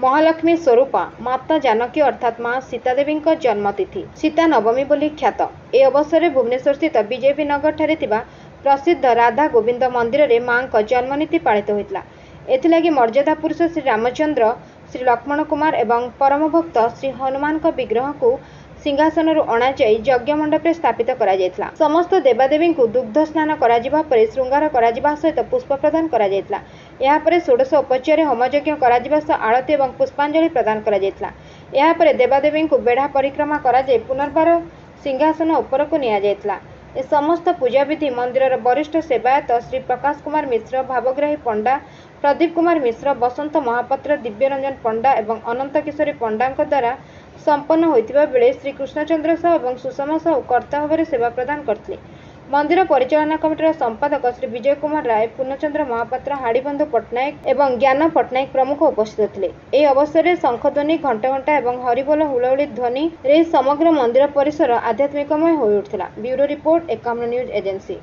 महालक्ष्मी स्वरूपा माता जानकी अर्थात माँ सीतादेवी जन्मतिथि सीता नवमी बोली ख्यात। ए अवसर में भुवनेश्वर स्थित बीजेपी नगर ठारे थिबा प्रसिद्ध राधा गोविंद मंदिर में माँ जन्मनीति पालित होता। एथिलागि मर्यादा पुरुष श्री रामचंद्र, श्री लक्ष्मण कुमार एवं परम भक्त श्री हनुमान विग्रह को सिंहासन अणाई यज्ञ मंडप स्थापित करा जायतला। समस्त देवादेवी को दुग्ध स्नान करा परे श्रृंगार करा सहित पुष्प प्रदान करा जायतला। या परे षोडश उपचार होमयज्ञ करा सह आरती एवं पुष्पांजलि प्रदान करा जायतला। या परे देवादेवी को बेढ़ा परिक्रमा करा जाय पुनर्बार सिंहासन उपर को निया जायतला। ए समस्त पूजा विधि मंदिर वरिष्ठ सेवायत श्री प्रकाश कुमार मिश्र, भावग्राही पंडा प्रदीप कुमार मिश्र, बसंत महापात्र, दिव्यरंजन पंडा एवं अनंत किशोरी पंडा द्वारा संपन्न होइतिबा बेले श्री कृष्णचंद्र साहू एवं सुषमा साहू कर्ता भाव सेवा प्रदान करथिले। मंदिर परिचालना कमिटीर संपादक श्री विजय कुमार राय, पूर्णचंद्र महापात्र, हाड़ीबंधु पट्टनायक एवं ज्ञान पट्टनायक प्रमुख उपस्थित थिले। ए अवसर में शंखध्वनि, घंटा एवं हरिबोल हुलहुली ध्वनि रे समग्र मंदिर परिसर आध्यात्मिकमय हो उठिला। Bureau report 51 news agency.